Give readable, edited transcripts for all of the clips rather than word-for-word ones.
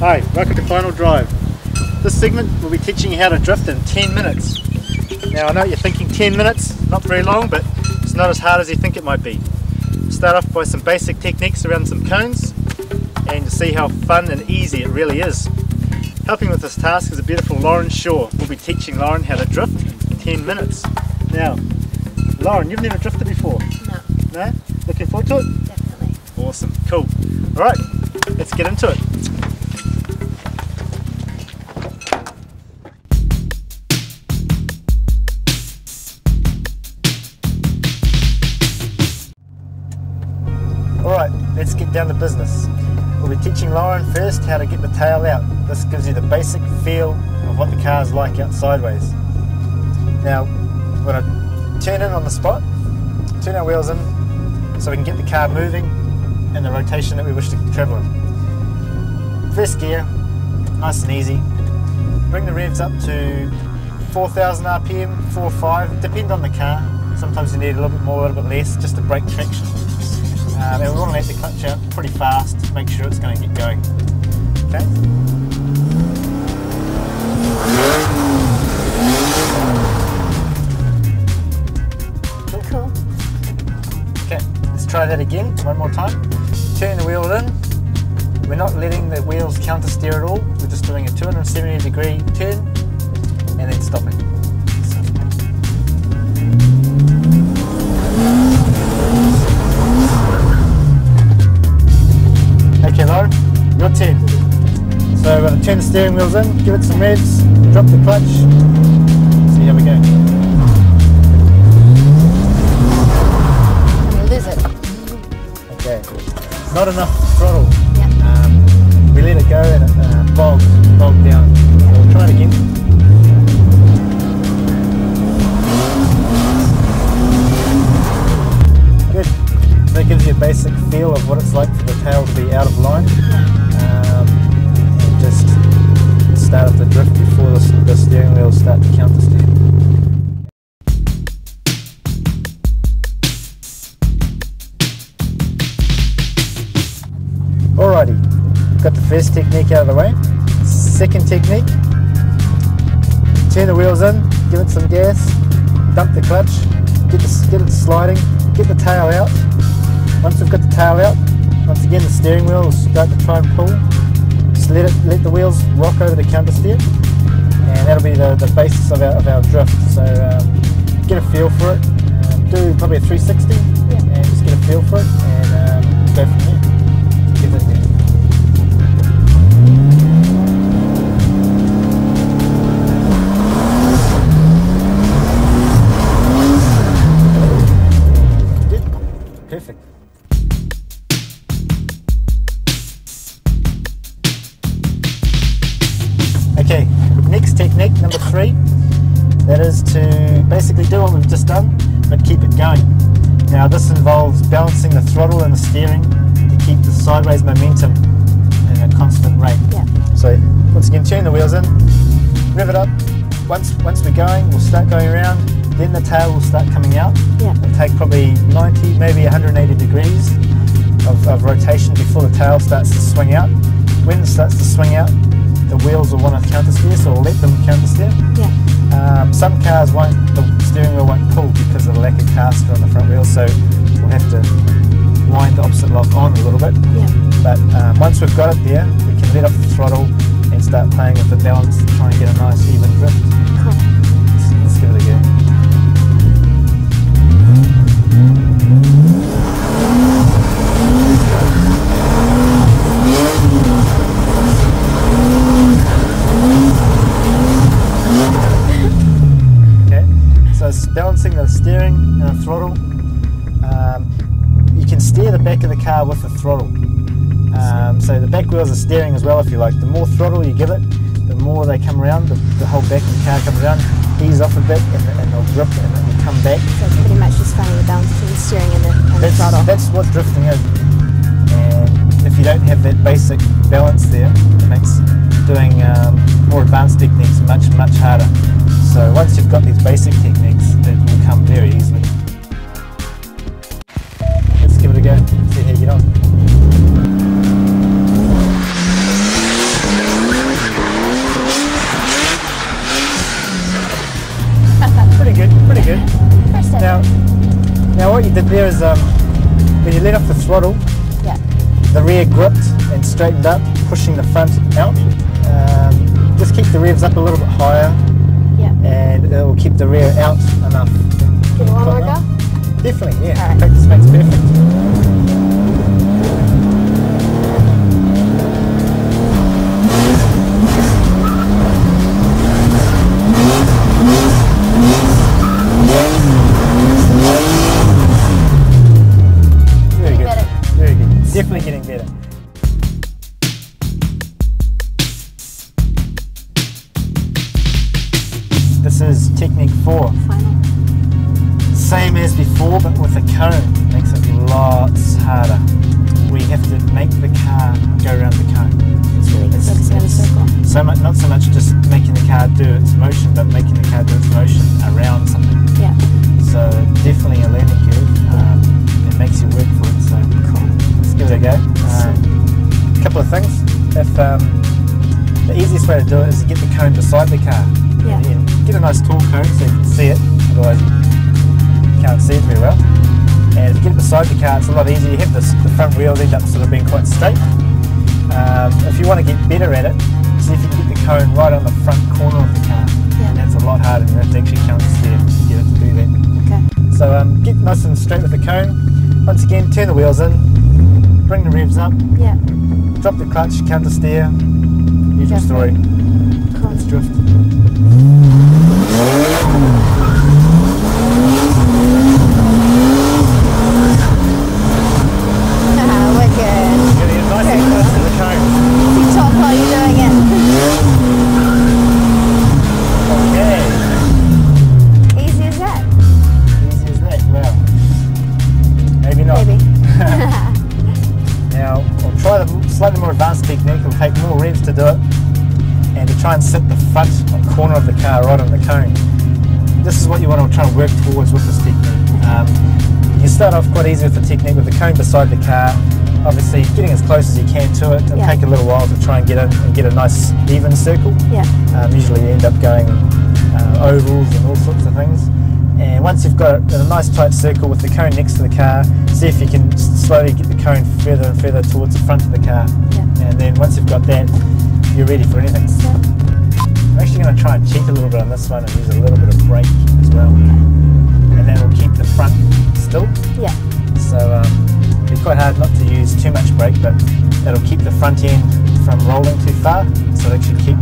Hi, welcome to Final Drive. This segment will be teaching you how to drift in 10 minutes. Now I know you're thinking 10 minutes, not very long, but it's not as hard as you think it might be. We'll start off by some basic techniques around some cones and you'll see how fun and easy it really is. Helping with this task is a beautiful Lauren Shaw. We'll be teaching Lauren how to drift in 10 minutes. Now, Lauren, you've never drifted before? No. No? Looking forward to it? Definitely. Awesome, cool. Alright, let's get into it. Alright, let's get down to business. We'll be teaching Lauren first how to get the tail out. This gives you the basic feel of what the car is like out sideways. Now, we're going to turn in on the spot, turn our wheels in so we can get the car moving in the rotation that we wish to travel in. First gear, nice and easy. Bring the revs up to 4,000 RPM, 4 or 5, depend on the car. Sometimes you need a little bit more, a little bit less, just to break traction. And we want to let the clutch out pretty fast to make sure it's going to get going. Okay? Cool. Okay, let's try that again, one more time. Turn the wheel in. We're not letting the wheels counter steer at all. We're just doing a 270-degree turn and then stopping. Okay, Lauren, your turn. So we're going to turn the steering wheels in, give it some revs, drop the clutch, see how we go. And we lose it. Okay, not enough throttle. Yeah. We let it go and it bogged down. So we'll try it again. Good. So that gives you a basic feel of what it's like for the tail to be out of line. And just start up the drift before the steering wheels start to counter steer. Alrighty, got the first technique out of the way. Second technique, turn the wheels in, give it some gas, dump the clutch, get it sliding, get the tail out. Once we've got the tail out, once again the steering wheel will start to try and pull. Just let the wheels rock over the counter steer, and that'll be the basis of our drift. So get a feel for it. Do probably a 360, and just get a feel for it, and go from there. Give it there. Perfect. Okay, next technique, number 3, that is to basically do what we've just done, but keep it going. Now this involves balancing the throttle and the steering to keep the sideways momentum in a constant rate. Yeah. So once again, turn the wheels in, rev it up. Once we're going, we'll start going around. Then the tail will start coming out. Yeah. It'll take probably 90, maybe 180 degrees of rotation before the tail starts to swing out. When it starts to swing out, the wheels will want to counter steer, so we'll let them counter steer. Yeah. Some cars won't, the steering wheel won't pull because of the lack of caster on the front wheel, so we'll have to wind the opposite lock on a little bit. Yeah. But once we've got it there, we can let off the throttle and start playing with the balance to try and get a nice even drift. Cool. Let's give it a go. Balancing the steering and the throttle. You can steer the back of the car with the throttle. So the back wheels are steering as well, if you like. The more throttle you give it, the more they come around, the whole back of the car comes around, ease off a bit, and they'll grip and they'll come back. So it's pretty much just finding the balance between the steering and the throttle. That's what drifting is. And if you don't have that basic balance there, it makes doing more advanced techniques much harder. So once you've got these basic techniques, it will come very easily. Let's give it a go, see how you get on. Pretty good, pretty good. First step. Now what you did there is when you let off the throttle, Yeah. the rear gripped and straightened up, pushing the front out. Just keep the revs up a little bit higher, Yeah. and it will keep the rear out enough. Give it one more go? Definitely, yeah. All right. Practice makes perfect. Very good. Better. Very good. Definitely getting better. This is technique 4. Final. Same as before, but with a cone. Makes it lots harder. We have to make the car go around the cone. It's really good focusing on the circle. So much, not so much just making the car do its motion, but making the car do its motion around something. Yeah. So definitely a learning curve. It makes you work for it. So Cool. let's give it a go. A couple of things. If the easiest way to do it is to get the cone beside the car. Yeah. And get a nice tall cone so you can see it. Otherwise you can't see it very well. And if you get it beside the car, it's a lot easier. You have the front wheels end up sort of being quite straight. If you want to get better at it, see if you can get the cone right on the front corner of the car. Yeah. And that's a lot harder, and you have to actually counter steer to get it to do that. Okay. So get nice and straight with the cone. Once again, turn the wheels in, bring the revs up, Yeah. drop the clutch, counter steer, usual Yeah. story. Cool. Let's drift. Wicked. Getting it nice and close to the cone. Keep talk while you're doing it. Okay. Easy as that. Easy as that. Well, maybe not. Maybe. Now, I'll try the slightly more advanced technique. It'll take more revs to do it, and to try and sit the front corner of the car right on the cone. This is what you want to try and work towards with this technique. You start off quite easy with the technique with the cone beside the car. Obviously, getting as close as you can to it. It'll Yeah. take a little while to try and get in and get a nice even circle. Yeah. Usually you end up going ovals and all sorts of things. And once you've got it in a nice tight circle with the cone next to the car, see if you can slowly get the cone further and further towards the front of the car. Yeah. And then once you've got that, you're ready for anything. Yeah. I'm actually going to try and cheat a little bit on this one and use a little bit of brake as well. And that will keep the front still. Yeah. So it'd be quite hard not to use too much brake, but that'll keep the front end from rolling too far. So it'll actually keep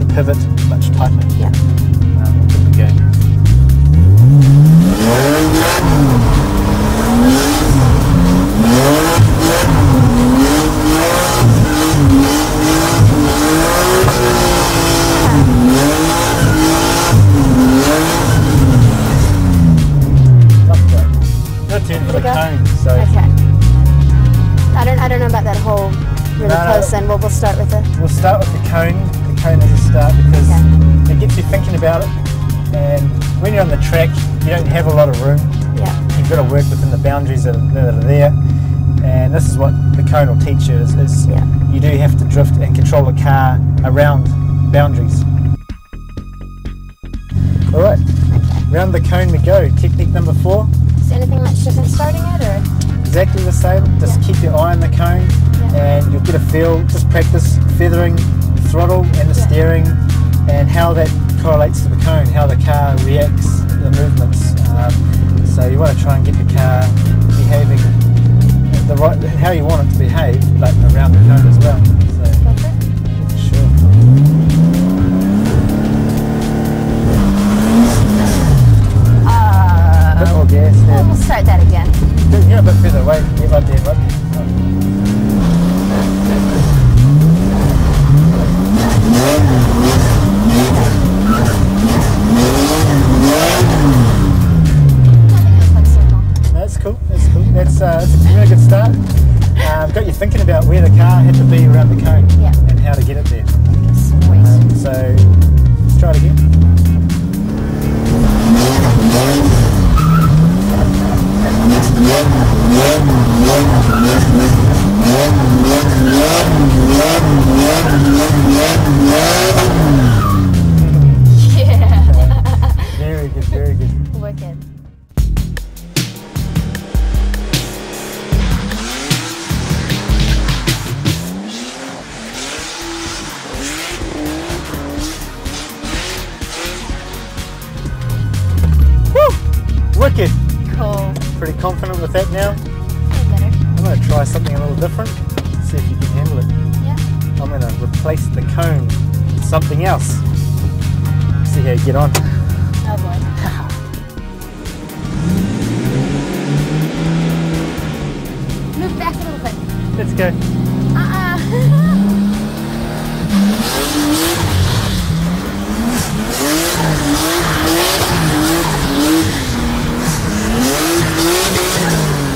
the pivot much tighter. Yeah. We'll give it a go. Not quite. Your turn for the Go? cone. So Okay. I don't know about that whole really No, no. close end. We'll start with it. we'll start with the cone as a start, because it gets you thinking about it. And when you're on the track, you don't have a lot of room. Yeah. You've got to work within the boundaries that are there. And this is what the cone will teach you, is Yeah. you do have to drift and control the car around boundaries. Alright, round the cone we go. Technique number 4, Is anything much different starting it, or? exactly the same. Just keep your eye on the cone, Yeah. and you'll get a feel. Just practice feathering the throttle and the Yeah. steering, and how that correlates to the cone, how the car reacts to the movements. So you want to try and get your car behaving how you want it to behave, but around the cone as well. So, Go for it. for sure. Bit more gas Well, there. we'll start that again. Yeah, a bit further away. Yeah, right there, right there. That's cool. That's cool. That's a really good start. Got you thinking about where the car had to be around the cone, Yeah. and how to get it there. Sweet. So let's try it again. Yeah. Very good. Very good. Wicked. Woo! Wicked. Cool. Pretty confident with that now. Feel better. I'm going to try something a little different. See if you can handle it. Yeah. I'm going to replace the cone with something else. See how you get on. Oh boy. Move back a little bit. Let's go.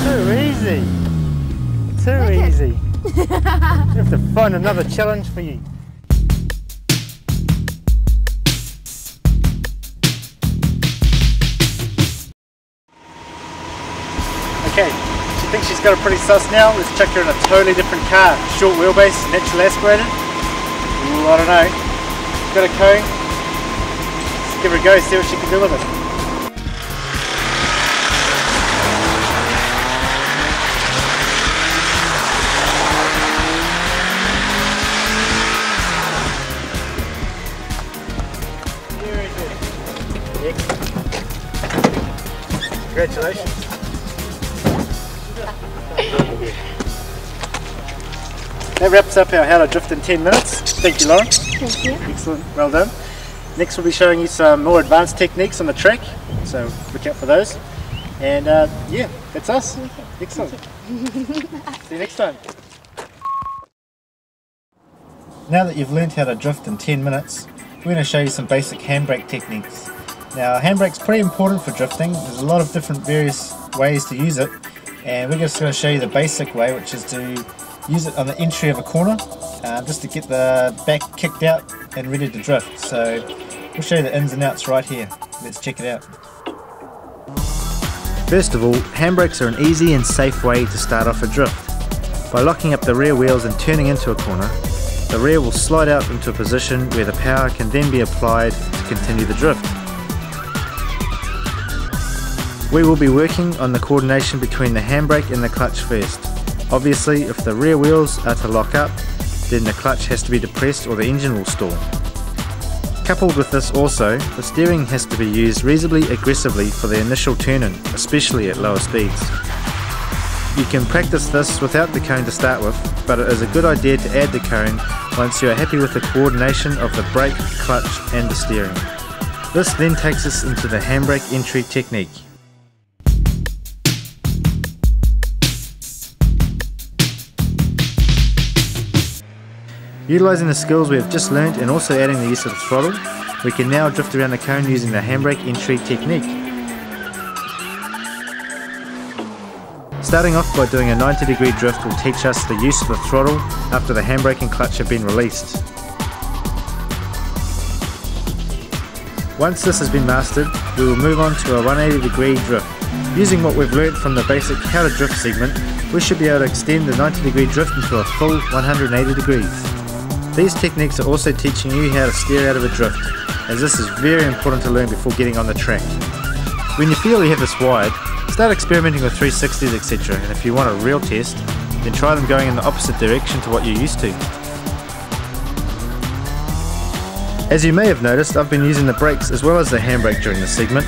Too easy. Too easy. We have to find another challenge for you. Okay, she thinks she's got it pretty sus now. Let's check her in a totally different car. Short wheelbase, naturally aspirated. Ooh, I don't know. Got a cone. Let's give her a go, see what she can do with it. Very good. Excellent. Congratulations. That wraps up our how to drift in 10 minutes. Thank you, Lauren. Thank you. Excellent, well done. Next we'll be showing you some more advanced techniques on the track, so look out for those. And yeah, that's us. Excellent. See you next time. Now that you've learned how to drift in 10 minutes, we're going to show you some basic handbrake techniques. Now, handbrake's pretty important for drifting. There's a lot of different various ways to use it, and we're just going to show you the basic way, which is to use it on the entry of a corner, just to get the back kicked out and ready to drift. So we'll show you the ins and outs right here. Let's check it out. First of all, handbrakes are an easy and safe way to start off a drift. By locking up the rear wheels and turning into a corner, the rear will slide out into a position where the power can then be applied to continue the drift. We will be working on the coordination between the handbrake and the clutch first. Obviously, if the rear wheels are to lock up, then the clutch has to be depressed or the engine will stall. Coupled with this also, the steering has to be used reasonably aggressively for the initial turn-in, especially at lower speeds. You can practice this without the cone to start with, but it is a good idea to add the cone once you are happy with the coordination of the brake, clutch and the steering. This then takes us into the handbrake entry technique. Utilising the skills we have just learnt and also adding the use of the throttle, we can now drift around the cone using the handbrake entry technique. Starting off by doing a 90-degree drift will teach us the use of the throttle after the handbrake and clutch have been released. Once this has been mastered, we will move on to a 180-degree drift. Using what we've learnt from the basic how to drift segment, we should be able to extend the 90-degree drift into a full 180 degrees. These techniques are also teaching you how to steer out of a drift, as this is very important to learn before getting on the track. When you feel you have this wired, start experimenting with 360s etc, and if you want a real test, then try them going in the opposite direction to what you're used to. As you may have noticed, I've been using the brakes as well as the handbrake during this segment.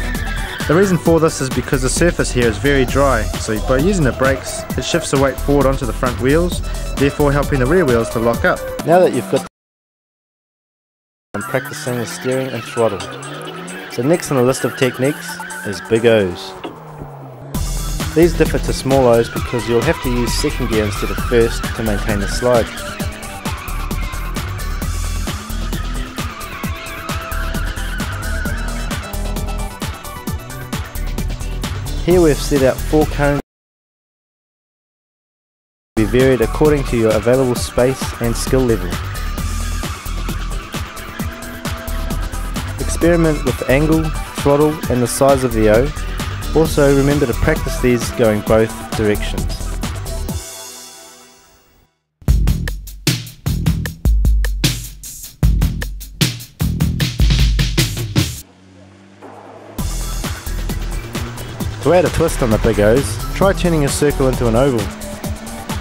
The reason for this is because the surface here is very dry, so by using the brakes, it shifts the weight forward onto the front wheels, therefore helping the rear wheels to lock up. Now that you've got I'm practicing with steering and throttle. So next on the list of techniques is big O's. These differ to small O's because you'll have to use second gear instead of first to maintain the slide. Here we've set out 4 cones to be varied according to your available space and skill level. Experiment with the angle, throttle and the size of the O. Also remember to practice these going both directions. To add a twist on the big O's, try turning a circle into an oval.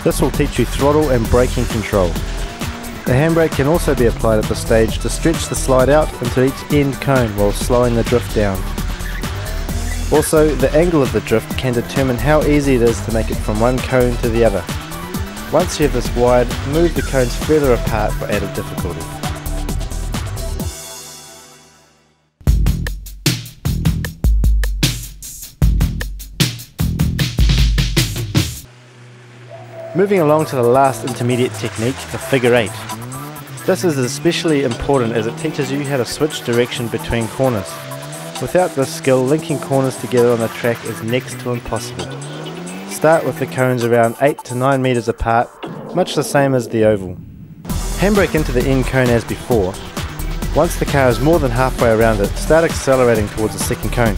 This will teach you throttle and braking control. The handbrake can also be applied at this stage to stretch the slide out into each end cone while slowing the drift down. Also, the angle of the drift can determine how easy it is to make it from one cone to the other. Once you have this wired, move the cones further apart for added difficulty. Moving along to the last intermediate technique, the figure 8. This is especially important as it teaches you how to switch direction between corners. Without this skill, linking corners together on the track is next to impossible. Start with the cones around 8 to 9 meters apart, much the same as the oval. Handbrake into the end cone as before. Once the car is more than halfway around it, start accelerating towards the second cone.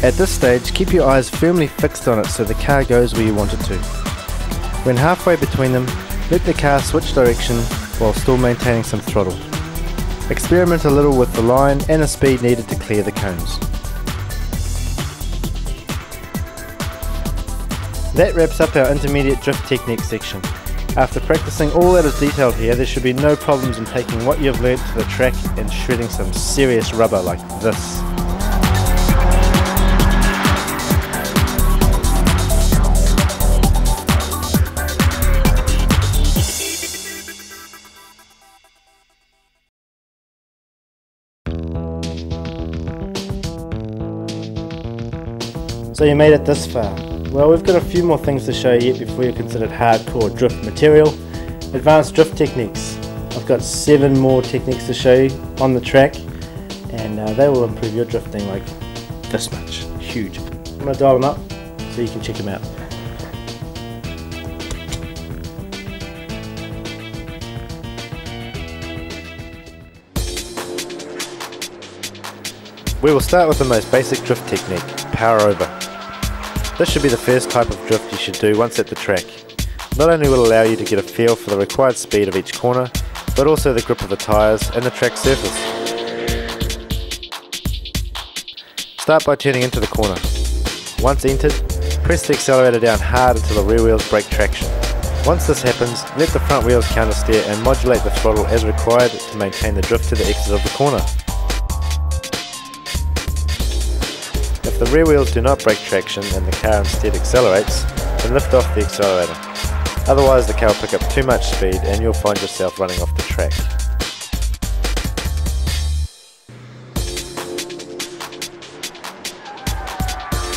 At this stage, keep your eyes firmly fixed on it so the car goes where you want it to. When halfway between them, let the car switch direction while still maintaining some throttle. Experiment a little with the line and the speed needed to clear the cones. That wraps up our intermediate drift technique section. After practicing all that is detailed here, there should be no problems in taking what you've learnt to the track and shredding some serious rubber like this. So you made it this far. Well, we've got a few more things to show you yet before you're considered hardcore drift material. Advanced drift techniques. I've got 7 more techniques to show you on the track, and they will improve your drifting like this much. Huge. I'm going to dial them up so you can check them out. We will start with the most basic drift technique, power over. This should be the first type of drift you should do once at the track. Not only will it allow you to get a feel for the required speed of each corner, but also the grip of the tyres and the track surface. Start by turning into the corner. Once entered, press the accelerator down hard until the rear wheels break traction. Once this happens, let the front wheels countersteer and modulate the throttle as required to maintain the drift to the exit of the corner. If the rear wheels do not break traction and the car instead accelerates, then lift off the accelerator. Otherwise the car will pick up too much speed and you'll find yourself running off the track.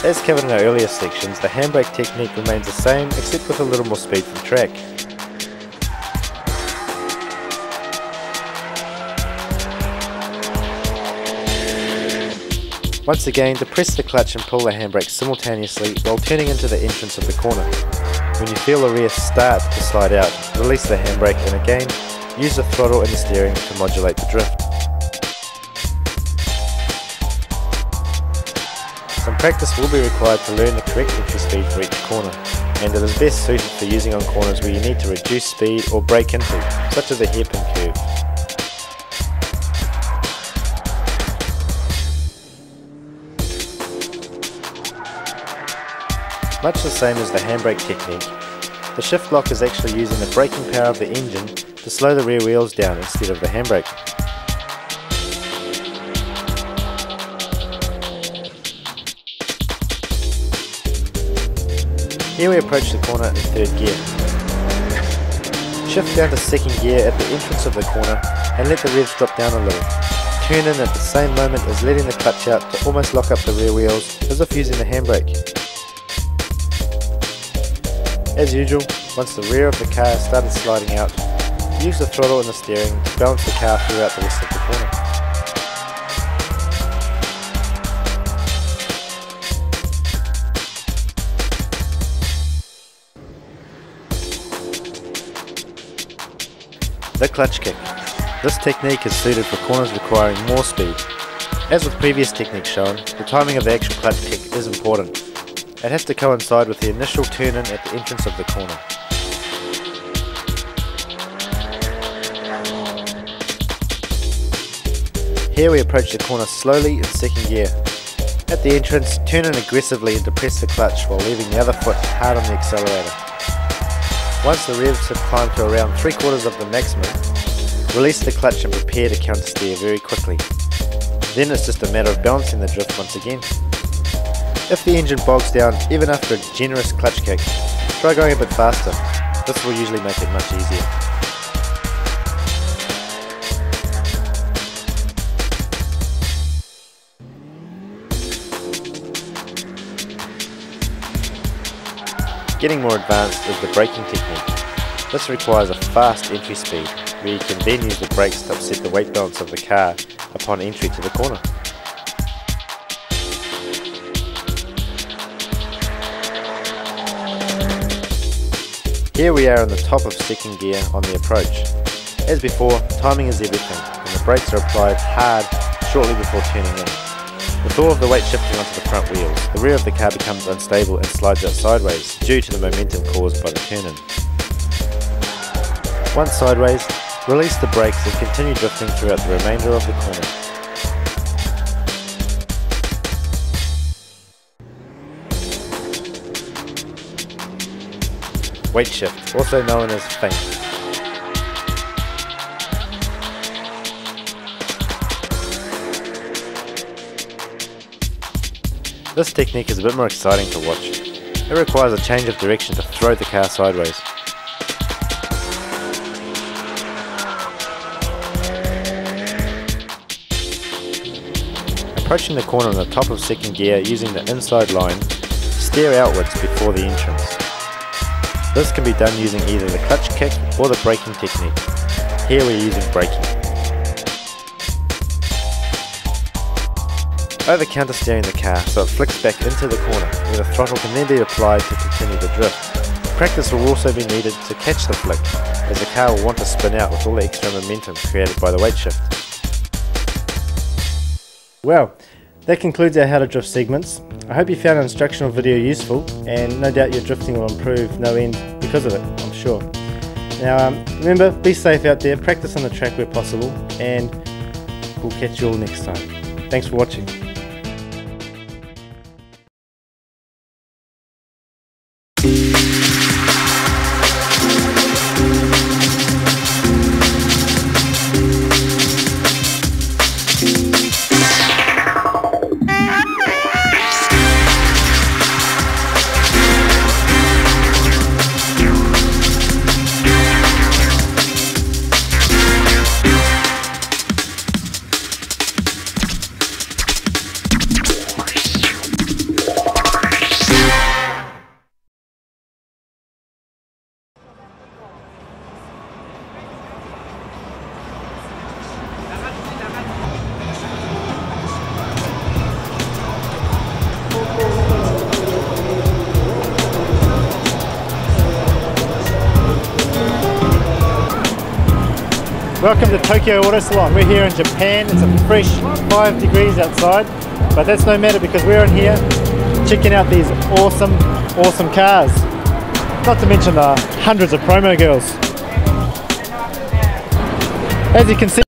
As covered in our earlier sections, the handbrake technique remains the same except with a little more speed for the track. Once again, depress the clutch and pull the handbrake simultaneously while turning into the entrance of the corner. When you feel the rear start to slide out, release the handbrake and again, use the throttle and the steering to modulate the drift. Some practice will be required to learn the correct entry speed for each corner, and it is best suited for using on corners where you need to reduce speed or brake into, such as a hairpin curve. Much the same as the handbrake technique, the shift lock is actually using the braking power of the engine to slow the rear wheels down instead of the handbrake. Here we approach the corner in 3rd gear. Shift down to 2nd gear at the entrance of the corner and let the revs drop down a little. Turn in at the same moment as letting the clutch out to almost lock up the rear wheels as if using the handbrake. As usual, once the rear of the car has started sliding out, use the throttle and the steering to balance the car throughout the rest of the corner. The clutch kick. This technique is suited for corners requiring more speed. As with previous techniques shown, the timing of the actual clutch kick is important. It has to coincide with the initial turn-in at the entrance of the corner. Here we approach the corner slowly in 2nd gear. At the entrance, turn in aggressively and depress the clutch while leaving the other foot hard on the accelerator. Once the revs have climbed to around 3/4 of the maximum, release the clutch and prepare to countersteer very quickly. Then it's just a matter of balancing the drift once again. If the engine bogs down even after a generous clutch kick, try going a bit faster. This will usually make it much easier. Getting more advanced is the braking technique. This requires a fast entry speed, where you can then use the brakes to upset the weight balance of the car upon entry to the corner. Here we are on the top of second gear on the approach. As before, timing is everything, and the brakes are applied hard shortly before turning in. With all of the weight shifting onto the front wheels, the rear of the car becomes unstable and slides out sideways due to the momentum caused by the turn-in. Once sideways, release the brakes and continue drifting throughout the remainder of the corner. Weight shift, also known as feint. This technique is a bit more exciting to watch. It requires a change of direction to throw the car sideways. Approaching the corner on the top of second gear using the inside line, steer outwards before the entrance. This can be done using either the clutch kick or the braking technique. Here we're using braking. Over countersteering the car so it flicks back into the corner, where the throttle can then be applied to continue the drift. Practice will also be needed to catch the flick, as the car will want to spin out with all the extra momentum created by the weight shift. Well, that concludes our How to Drift segments. I hope you found our instructional video useful, and no doubt your drifting will improve no end because of it, I'm sure. Now remember, be safe out there, practice on the track where possible, and we'll catch you all next time. Thanks for watching. Welcome to Tokyo Auto Salon. We're here in Japan. It's a fresh 5 degrees outside, but that's no matter because we're in here checking out these awesome cars. Not to mention the hundreds of promo girls. As you can see,